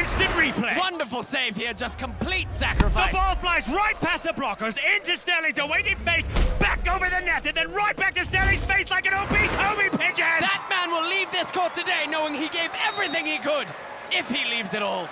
instant replay. Wonderful save here, just complete sacrifice. The ball flies right past the blockers, into Sterling's awaiting face, back over the net, and then right back to Sterling's face like an obese homie pigeon! That man will leave this court today knowing he gave everything he could, if he leaves it all.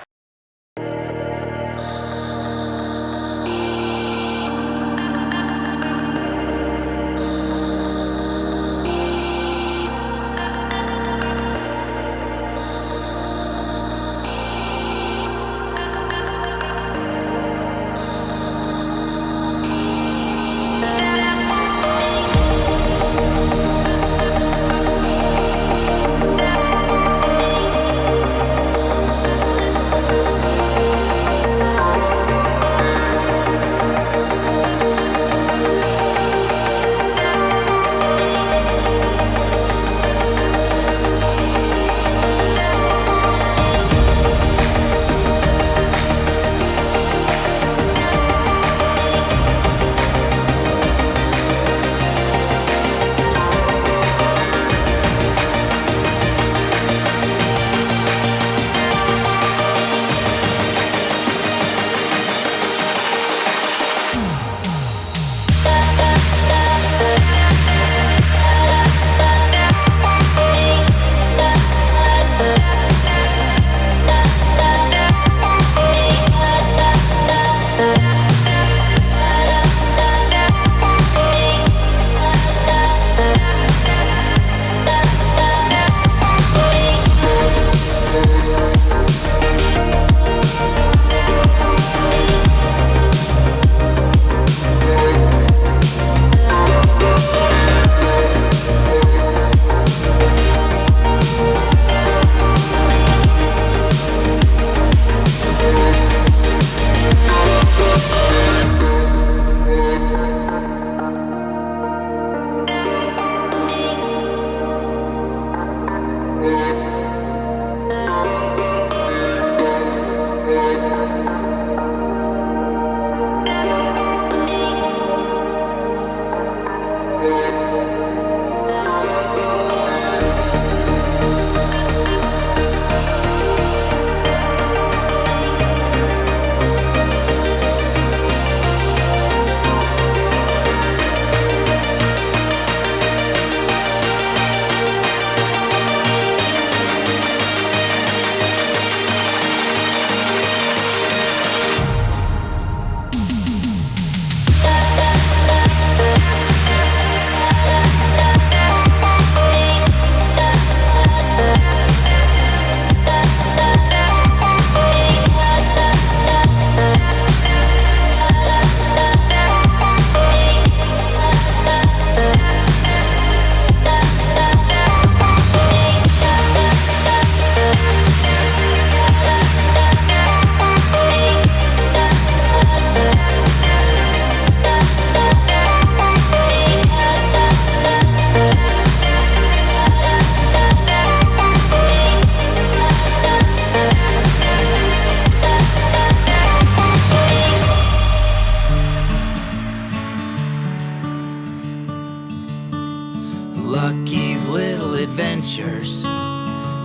Lucky's little adventures.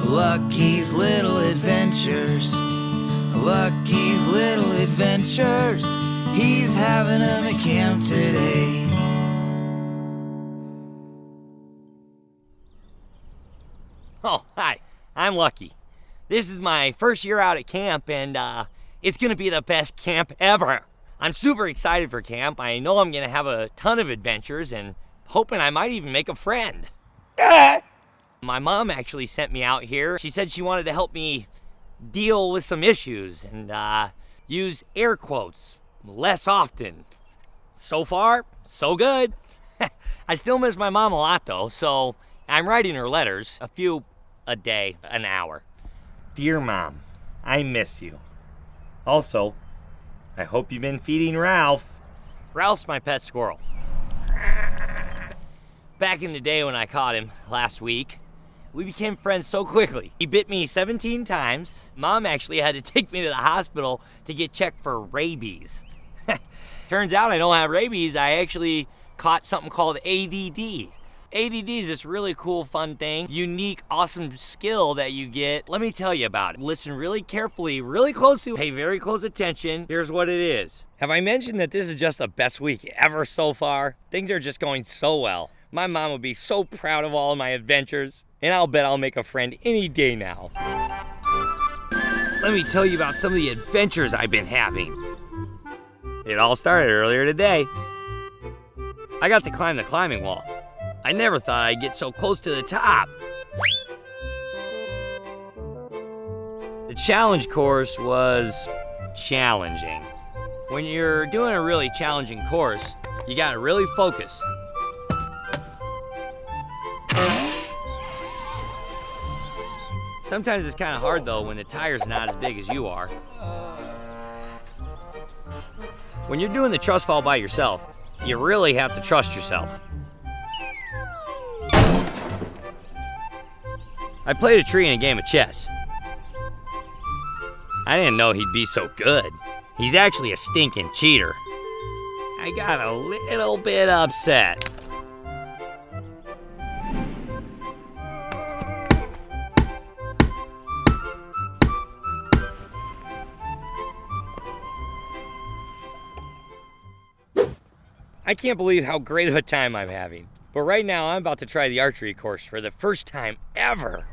Lucky's little adventures. Lucky's little adventures. He's having them at camp today. Oh, hi, I'm Lucky. This is my first year out at camp, and it's gonna be the best camp ever. I'm super excited for camp. I know I'm gonna have a ton of adventures and hoping I might even make a friend. My mom actually sent me out here. She said she wanted to help me deal with some issues and use air quotes less often. So far, so good. I still miss my mom a lot though, so I'm writing her letters, a few a day, an hour. Dear Mom, I miss you. Also, I hope you've been feeding Ralph. Ralph's my pet squirrel. Back in the day when I caught him last week, we became friends so quickly. He bit me 17 times. Mom actually had to take me to the hospital to get checked for rabies. Turns out I don't have rabies. I actually caught something called ADD, ADD is this really cool, fun thing, unique, awesome skill that you get. Let me tell you about it. Listen really carefully, really closely, pay very close attention. Here's what it is. Have I mentioned that this is just the best week ever so far? Things are just going so well. My mom would be so proud of all of my adventures, and I'll bet I'll make a friend any day now. Let me tell you about some of the adventures I've been having. It all started earlier today. I got to climb the climbing wall. I never thought I'd get so close to the top. The challenge course was challenging. When you're doing a really challenging course, you gotta really focus. Sometimes it's kind of hard though when the tire's not as big as you are. When you're doing the trust fall by yourself, you really have to trust yourself. I played a tree in a game of chess. I didn't know he'd be so good. He's actually a stinking cheater. I got a little bit upset. I can't believe how great of a time I'm having. But right now, I'm about to try the archery course for the first time ever.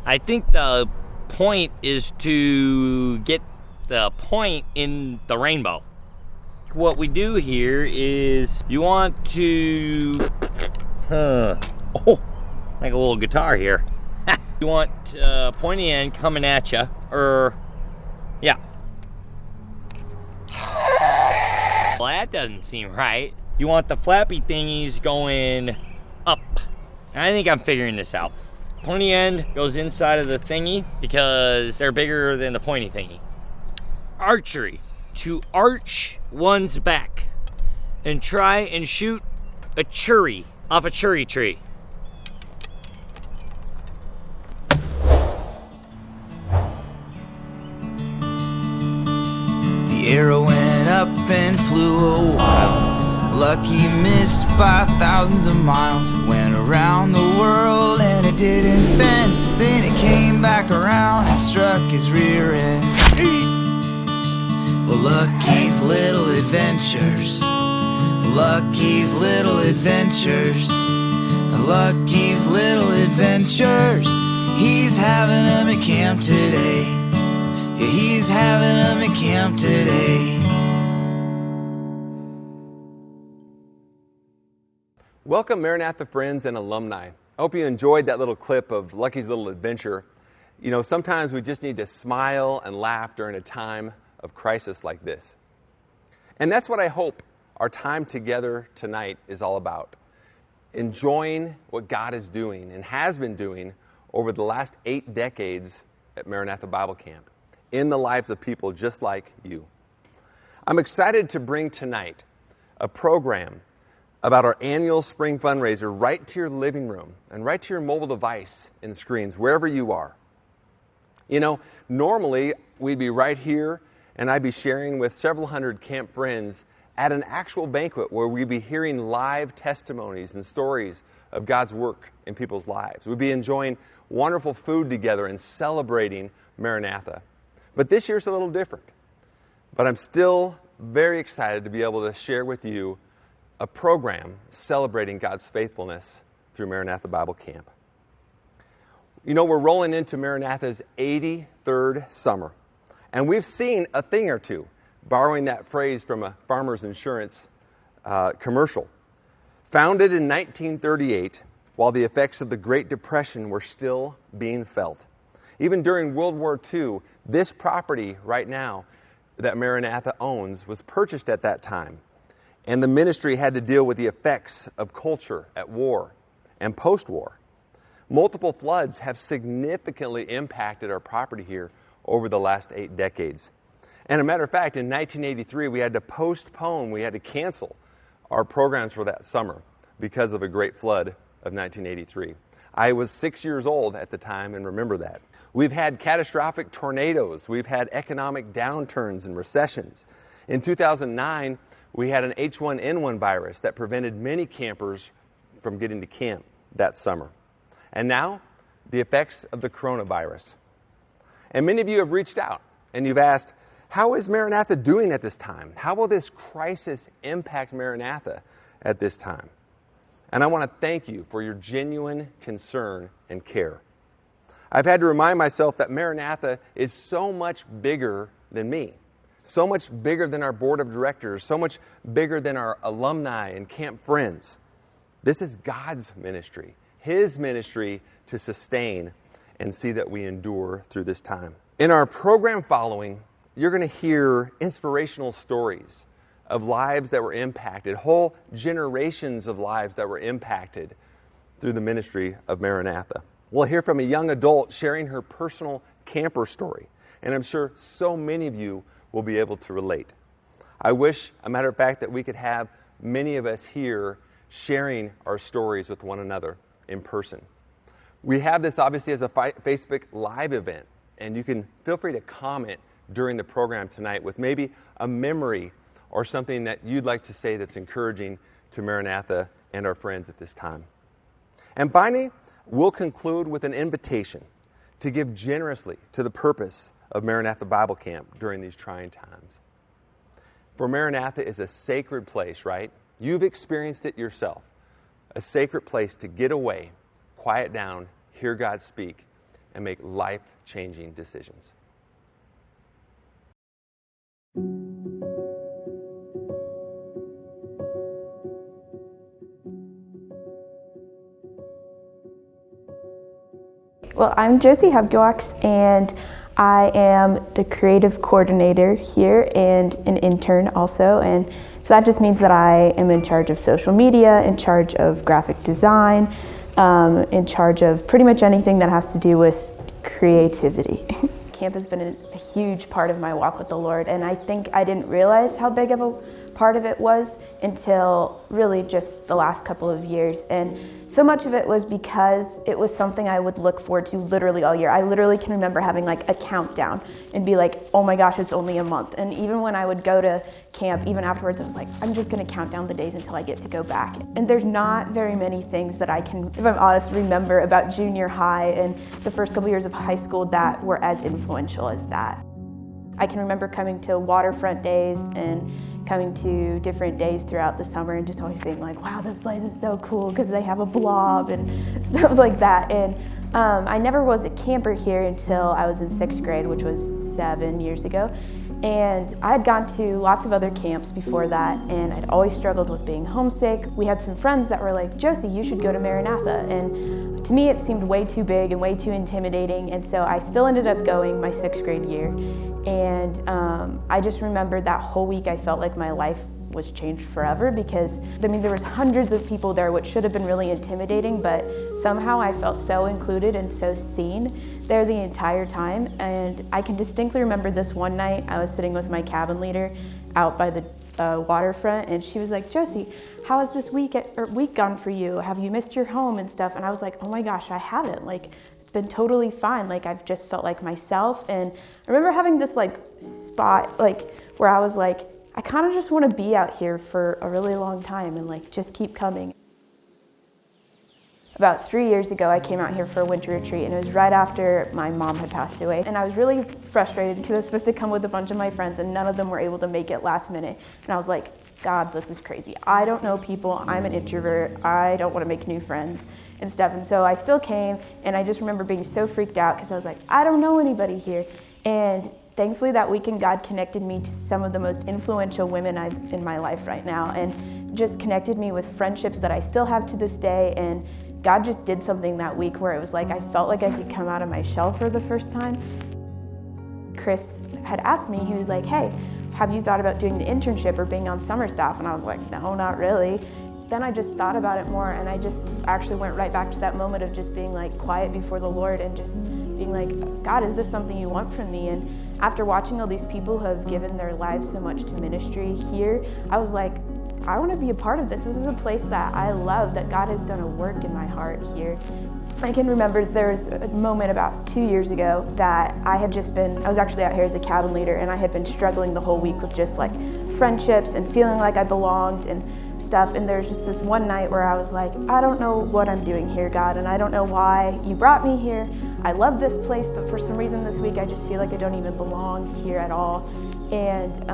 I think the point is to get the point in the rainbow. What we do here is you want to, like a little guitar here. You want pointy end coming at you, yeah. Well, that doesn't seem right. You want the flappy thingies going up. I think I'm figuring this out. Pointy end goes inside of the thingy because they're bigger than the pointy thingy. Archery. To arch one's back and try and shoot a cherry off a cherry tree. The arrow went up and flew a while. Lucky missed by thousands of miles. It went around the world and it didn't bend. Then it came back around and struck his rear end. Well, Lucky's little adventures. Lucky's little adventures. Lucky's little adventures. He's having them at camp today. Yeah, he's having them at camp today. Welcome, Maranatha friends and alumni. I hope you enjoyed that little clip of Lucky's little adventure. You know, sometimes we just need to smile and laugh during a time of crisis like this. And that's what I hope our time together tonight is all about. Enjoying what God is doing and has been doing over the last 8 decades at Maranatha Bible Camp in the lives of people just like you. I'm excited to bring tonight a program about our annual Spring Fundraiser right to your living room and right to your mobile device and screens, wherever you are. You know, normally we'd be right here and I'd be sharing with several hundred camp friends at an actual banquet where we'd be hearing live testimonies and stories of God's work in people's lives. We'd be enjoying wonderful food together and celebrating Maranatha. But this year's a little different. But I'm still very excited to be able to share with you a program celebrating God's faithfulness through Maranatha Bible Camp. You know, we're rolling into Maranatha's 83rd summer, and we've seen a thing or two, borrowing that phrase from a Farmers Insurance commercial. Founded in 1938, while the effects of the Great Depression were still being felt. Even during World War II, this property right now that Maranatha owns was purchased at that time. And the ministry had to deal with the effects of culture at war and post-war. Multiple floods have significantly impacted our property here over the last 8 decades. And a matter of fact, in 1983, we had to cancel our programs for that summer because of a great flood of 1983. I was 6 years old at the time and remember that. We've had catastrophic tornadoes. We've had economic downturns and recessions. In 2009, we had an H1N1 virus that prevented many campers from getting to camp that summer. And now, the effects of the coronavirus. And many of you have reached out and you've asked, how is Maranatha doing at this time? How will this crisis impact Maranatha at this time? And I want to thank you for your genuine concern and care. I've had to remind myself that Maranatha is so much bigger than me, so much bigger than our board of directors, so much bigger than our alumni and camp friends. This is God's ministry, His ministry to sustain and see that we endure through this time. In our program following, you're going to hear inspirational stories of lives that were impacted, whole generations of lives that were impacted through the ministry of Maranatha. We'll hear from a young adult sharing her personal camper story, and I'm sure so many of you will be able to relate. I wish, a matter of fact, that we could have many of us here sharing our stories with one another in person. We have this obviously as a Facebook Live event, and you can feel free to comment during the program tonight with maybe a memory or something that you'd like to say that's encouraging to Maranatha and our friends at this time. And finally, we'll conclude with an invitation to give generously to the purpose of Maranatha Bible Camp during these trying times. For Maranatha is a sacred place, right? You've experienced it yourself. A sacred place to get away, quiet down, hear God speak, and make life-changing decisions. Well, I'm Josie Halbgewachs, and I am the creative coordinator here and an intern also. And so that just means that I am in charge of social media, in charge of graphic design, in charge of pretty much anything that has to do with creativity. Camp has been a huge part of my walk with the Lord, and I think I didn't realize how big of a part of it was until really just the last couple of years. And so much of it was because it was something I would look forward to literally all year. I literally can remember having like a countdown and be like, oh my gosh, it's only a month. And even when I would go to camp, even afterwards, I was like, I'm just gonna count down the days until I get to go back. And there's not very many things that I can, if I'm honest, remember about junior high and the first couple years of high school that were as influential as that. I can remember coming to waterfront days and coming to different days throughout the summer and just always being like, wow, this place is so cool because they have a blob and stuff like that. And I never was a camper here until I was in 6th grade, which was 7 years ago. And I had gone to lots of other camps before that, and I'd always struggled with being homesick. We had some friends that were like, Josie, you should go to Maranatha. And to me, it seemed way too big and way too intimidating. And so I still ended up going my 6th grade year. And I just remember that whole week I felt like my life was changed forever because, I mean, there was hundreds of people there, which should have been really intimidating, but somehow I felt so included and so seen there the entire time. And I can distinctly remember this one night, I was sitting with my cabin leader out by the waterfront, and she was like, Josie, how has this week gone for you? Have you missed your home and stuff? And I was like, oh my gosh, I haven't. Like, it's been totally fine. Like, I've just felt like myself. And I remember having this like spot like where I was like, I kind of just want to be out here for a really long time and like just keep coming. About 3 years ago, I came out here for a winter retreat, and it was right after my mom had passed away. And I was really frustrated because I was supposed to come with a bunch of my friends, and none of them were able to make it last minute. And I was like, God, this is crazy. I don't know people. I'm an introvert. I don't want to make new friends and stuff. And so I still came, and I just remember being so freaked out because I was like, I don't know anybody here. And thankfully, that weekend, God connected me to some of the most influential women in my life right now, and just connected me with friendships that I still have to this day. And God just did something that week where it was like I felt like I could come out of my shell for the first time. Kris had asked me, he was like, hey, have you thought about doing the internship or being on summer staff? And I was like, no, not really. Then I just thought about it more, and I just actually went right back to that moment of just being like quiet before the Lord and just being like, God, is this something you want from me? And after watching all these people who have given their lives so much to ministry here, I was like, I want to be a part of this. This is a place that I love, that God has done a work in my heart here. I can remember there was a moment about 2 years ago that I was actually out here as a cabin leader, and I had been struggling the whole week with just like friendships and feeling like I belonged and stuff. And there's just this one night where I was like, I don't know what I'm doing here, God, and I don't know why you brought me here. I love this place, but for some reason this week I just feel like I don't even belong here at all. And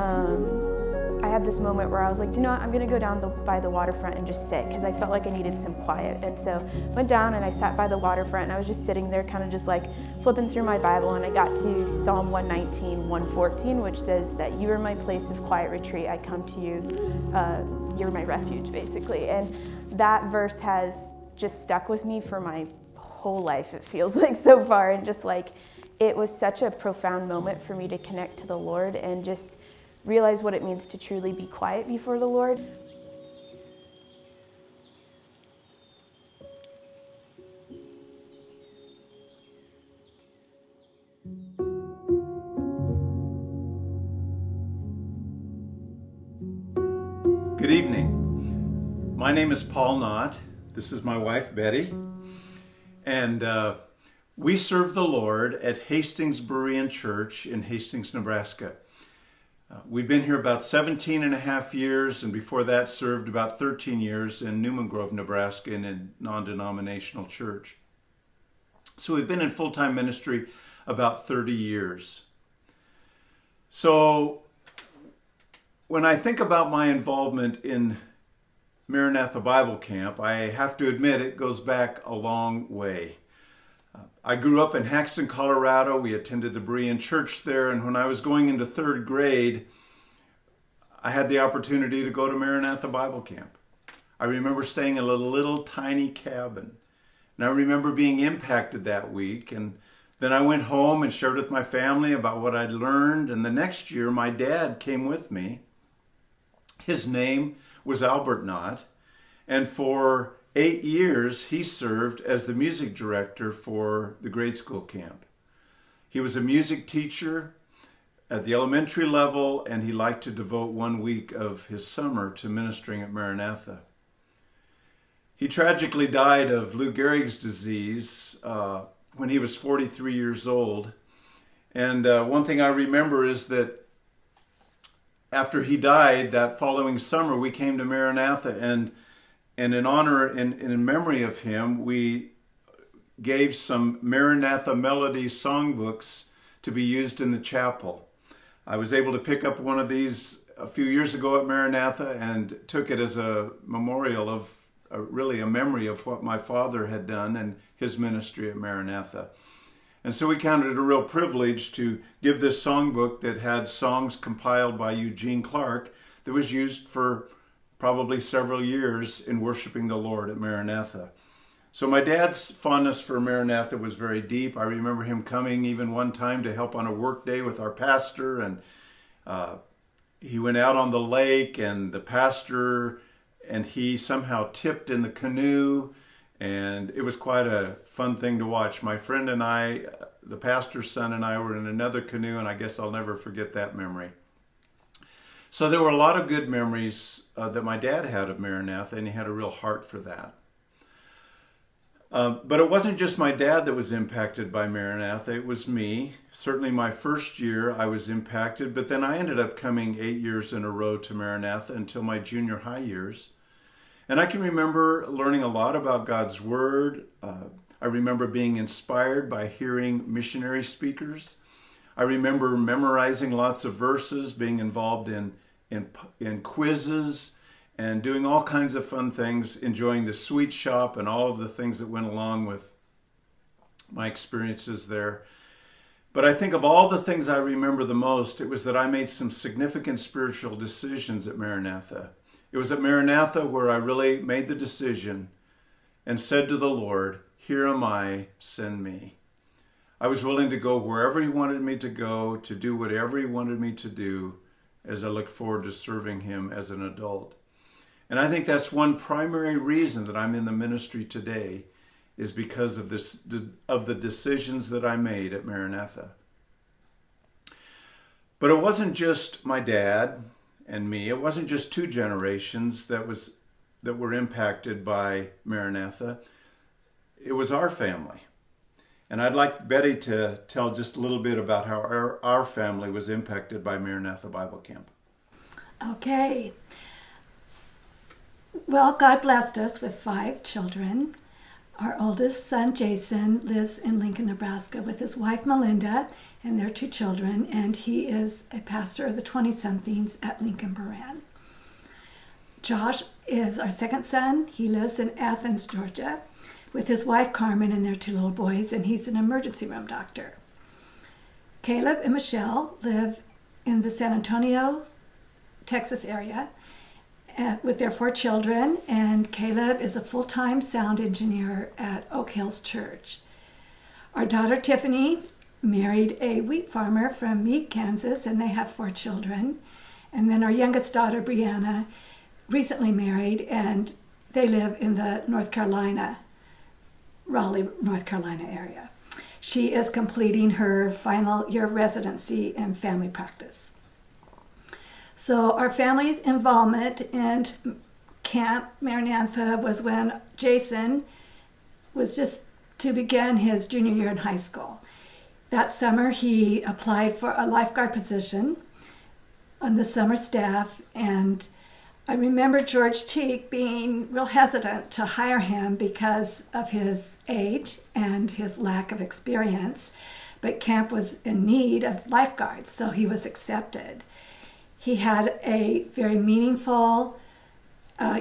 I had this moment where I was like, you know what, I'm gonna go down by the waterfront and just sit, because I felt like I needed some quiet. And so went down and I sat by the waterfront, and I was just sitting there kind of just like flipping through my Bible, and I got to Psalm 119, 114, which says that you are my place of quiet retreat. I come to you, you're my refuge, basically. And that verse has just stuck with me for my whole life, it feels like, so far. And just like, it was such a profound moment for me to connect to the Lord and just realize what it means to truly be quiet before the Lord. Good evening. My name is Paul Knott. This is my wife, Betty. And we serve the Lord at Hastings Berean Church in Hastings, Nebraska. We've been here about 17 and a half years, and before that served about 13 years in Newman Grove, Nebraska in a non-denominational church. So we've been in full-time ministry about 30 years. So when I think about my involvement in Maranatha Bible Camp, I have to admit it goes back a long way. I grew up in Haxton, Colorado. We attended the Berean Church there, and when I was going into third grade, I had the opportunity to go to Maranatha Bible Camp. I remember staying in a little tiny cabin, and I remember being impacted that week. And then I went home and shared with my family about what I'd learned, and the next year my dad came with me. His name was Albert Knott, and for 8 years, he served as the music director for the grade school camp. He was a music teacher at the elementary level, and he liked to devote 1 week of his summer to ministering at Maranatha. He tragically died of Lou Gehrig's disease when he was 43 years old. And one thing I remember is that after he died, that following summer, we came to Maranatha, and in honor and in memory of him, we gave some Maranatha Melody songbooks to be used in the chapel. I was able to pick up one of these a few years ago at Maranatha and took it as a memorial of, really a memory of what my father had done and his ministry at Maranatha. And so we counted it a real privilege to give this songbook that had songs compiled by Eugene Clark that was used for probably several years in worshiping the Lord at Maranatha. So my dad's fondness for Maranatha was very deep. I remember him coming even one time to help on a work day with our pastor, and he went out on the lake, and the pastor and he somehow tipped in the canoe, and it was quite a fun thing to watch. My friend and I, the pastor's son and I, were in another canoe, and I guess I'll never forget that memory. So there were a lot of good memories that my dad had of Maranatha, and he had a real heart for that. But it wasn't just my dad that was impacted by Maranatha, it was me. Certainly my first year I was impacted, but then I ended up coming 8 years in a row to Maranatha until my junior high years. And I can remember learning a lot about God's Word. I remember being inspired by hearing missionary speakers. I remember memorizing lots of verses, being involved in quizzes, and doing all kinds of fun things, enjoying the sweet shop and all of the things that went along with my experiences there. But I think of all the things I remember the most, it was that I made some significant spiritual decisions at Maranatha. It was at Maranatha where I really made the decision and said to the Lord, "Here am I, send me." I was willing to go wherever he wanted me to go, to do whatever he wanted me to do, as I look forward to serving him as an adult. And I think that's one primary reason that I'm in the ministry today, is because of the decisions that I made at Maranatha. But it wasn't just my dad and me. It wasn't just two generations that were impacted by Maranatha. It was our family. And I'd like Betty to tell just a little bit about how our family was impacted by Maranatha Bible Camp. Okay. Well, God blessed us with 5 children. Our oldest son, Jason, lives in Lincoln, Nebraska with his wife, Melinda, and their 2 children, and he is a pastor of the 20-somethings at Lincoln Moran. Josh is our second son. He lives in Athens, Georgia, with his wife, Carmen, and their 2 little boys, and he's an emergency room doctor. Caleb and Michelle live in the San Antonio, Texas area with their 4 children, and Caleb is a full-time sound engineer at Oak Hills Church. Our daughter Tiffany married a wheat farmer from Meade, Kansas, and they have 4 children. And then our youngest daughter, Brianna, recently married, and they live in the Raleigh, North Carolina area. She is completing her final year of residency in family practice. So our family's involvement in Camp Maranatha was when Jason was just to begin his junior year in high school. That summer he applied for a lifeguard position on the summer staff, and I remember George Teague being real hesitant to hire him because of his age and his lack of experience, but camp was in need of lifeguards, so he was accepted. He had a very meaningful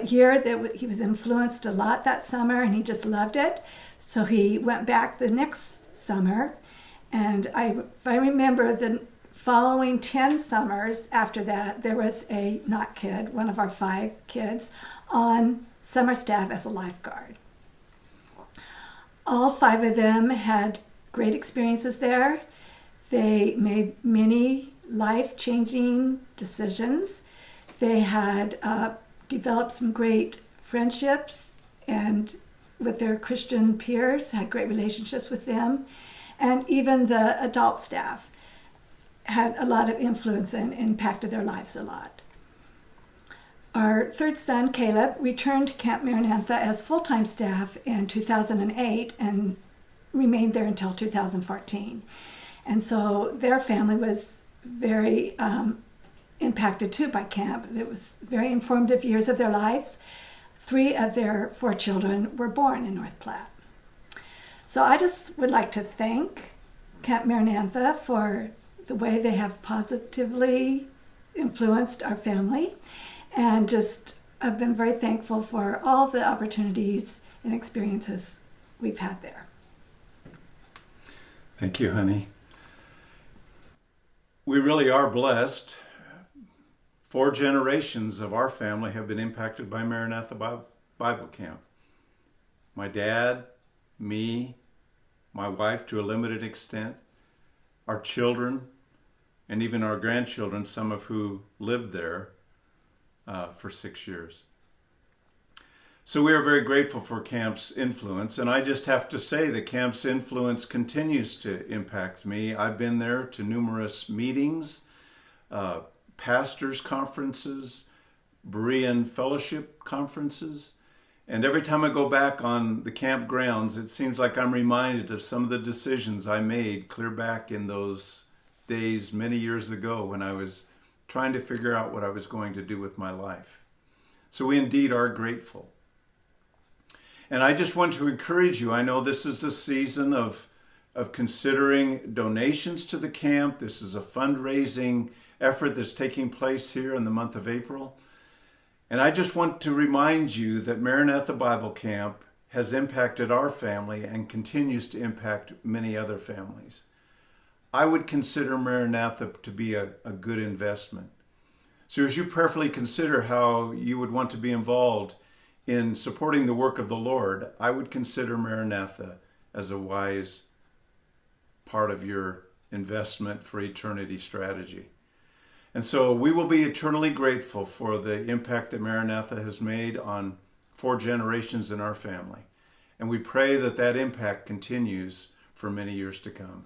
year that he was influenced a lot that summer, and he just loved it. So he went back the next summer, and if I remember, the following 10 summers after that, there was a Knott kid, one of our 5 kids, on summer staff as a lifeguard. All 5 of them had great experiences there. They made many life-changing decisions. They had developed some great friendships and with their Christian peers, had great relationships with them, and even the adult staff had a lot of influence and impacted their lives a lot. Our third son, Caleb, returned to Camp Maranatha as full-time staff in 2008 and remained there until 2014. And so their family was very impacted too by camp. It was very informative years of their lives. 3 of their 4 children were born in North Platte. So I just would like to thank Camp Maranatha for the way they have positively influenced our family, and just I've been very thankful for all the opportunities and experiences we've had there. Thank you, honey. We really are blessed. 4 generations of our family have been impacted by Maranatha Bible Camp. My dad, me, my wife to a limited extent, our children, and even our grandchildren, some of who lived there for 6 years. So we are very grateful for camp's influence, and I just have to say that camp's influence continues to impact me. I've been there to numerous meetings, pastors' conferences, Berean fellowship conferences, and every time I go back on the camp grounds, it seems like I'm reminded of some of the decisions I made clear back in those days many years ago when I was trying to figure out what I was going to do with my life. So we indeed are grateful. And I just want to encourage you. I know this is a season of considering donations to the camp. This is a fundraising effort that's taking place here in the month of April. And I just want to remind you that Maranatha Bible Camp has impacted our family and continues to impact many other families. I would consider Maranatha to be a good investment. So as you prayerfully consider how you would want to be involved in supporting the work of the Lord, I would consider Maranatha as a wise part of your investment for eternity strategy. And so we will be eternally grateful for the impact that Maranatha has made on 4 generations in our family. And we pray that that impact continues for many years to come.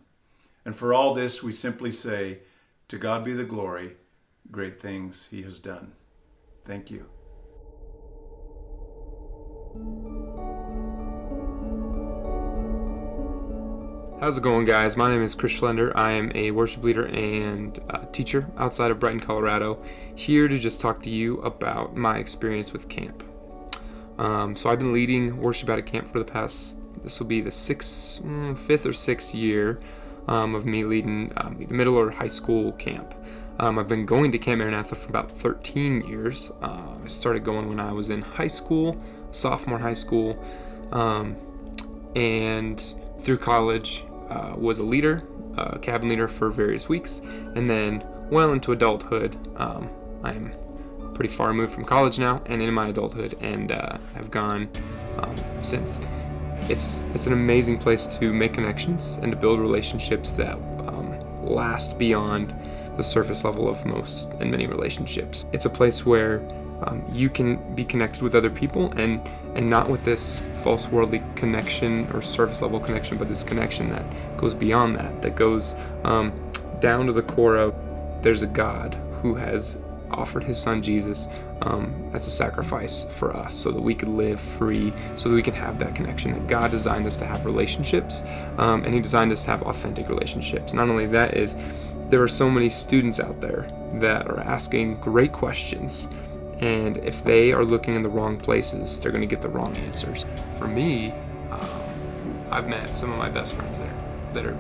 And for all this, we simply say, to God be the glory, great things he has done. Thank you. How's it going, guys? My name is Kris Schlender. I am a worship leader and teacher outside of Brighton, Colorado, here to just talk to you about my experience with camp. So I've been leading worship at a camp for the past, this will be the fifth or sixth year of me leading either middle or high school camp. I've been going to Camp Maranatha for about 13 years. I started going when I was in high school, sophomore high school, and through college was a leader, cabin leader for various weeks, and then well into adulthood. I'm pretty far removed from college now and in my adulthood, and have gone since. It's an amazing place to make connections and to build relationships that last beyond the surface level of most and many relationships. It's a place where you can be connected with other people and not with this false worldly connection or surface level connection, but this connection that goes beyond that goes down to the core of there's a God who has offered his son Jesus as a sacrifice for us so that we could live free, so that we can have that connection, that God designed us to have relationships, and he designed us to have authentic relationships. Not only that is, there are so many students out there that are asking great questions, and if they are looking in the wrong places, they're going to get the wrong answers. For me, I've met some of my best friends there that are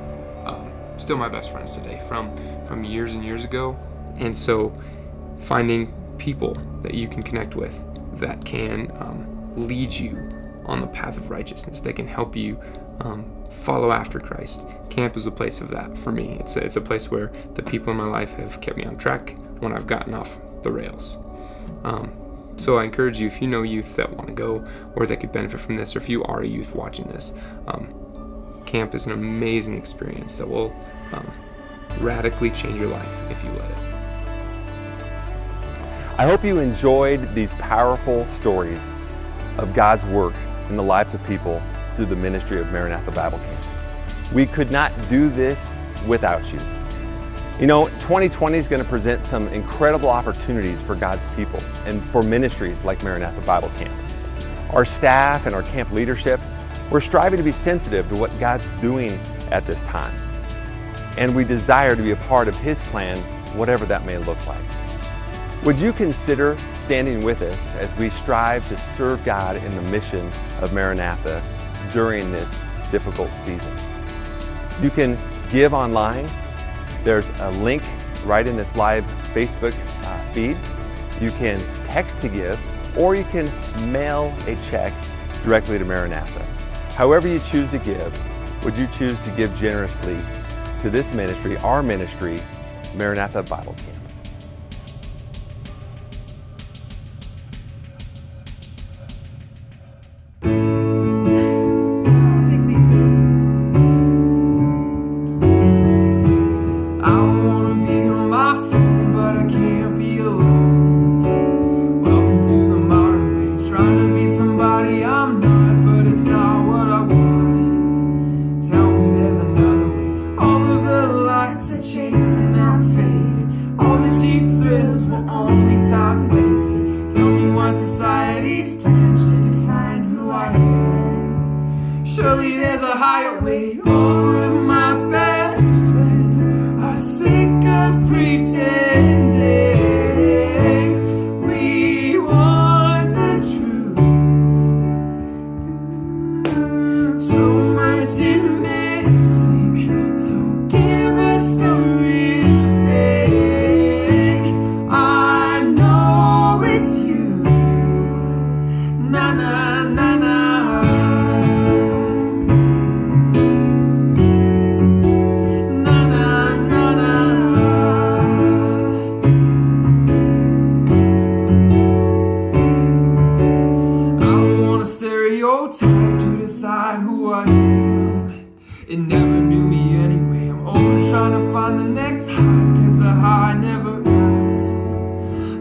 still my best friends today from years and years ago. And so finding people that you can connect with that can lead you on the path of righteousness, that can help you follow after Christ. Camp is a place of that for me. It's a place where the people in my life have kept me on track when I've gotten off the rails. So I encourage you, if you know youth that want to go or that could benefit from this, or if you are a youth watching this, camp is an amazing experience that will radically change your life if you let it. I hope you enjoyed these powerful stories of God's work in the lives of people through the ministry of Maranatha Bible Camp. We could not do this without you. You know, 2020 is going to present some incredible opportunities for God's people and for ministries like Maranatha Bible Camp. Our staff and our camp leadership, we're striving to be sensitive to what God's doing at this time. And we desire to be a part of his plan, whatever that may look like. Would you consider standing with us as we strive to serve God in the mission of Maranatha during this difficult season? You can give online. There's a link right in this live Facebook feed. You can text to give, or you can mail a check directly to Maranatha. However you choose to give, would you choose to give generously to this ministry, our ministry, Maranatha Bible Camp? Surely there's a higher way. All of my best friends are sick of pretending. We want the truth. So much is missing, so give us the real thing. I know it's you. Na na na na. Time to decide who I am. It never knew me anyway. I'm always trying to find the next high, cause the high never lasts.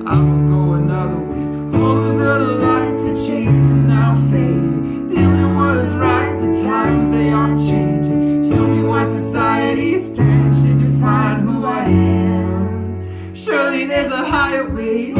I will go another way. All of the lights are chased and now fading. Doing what is right, the times they are changing. Tell me why society's plans should define who I am. Surely there's a higher way.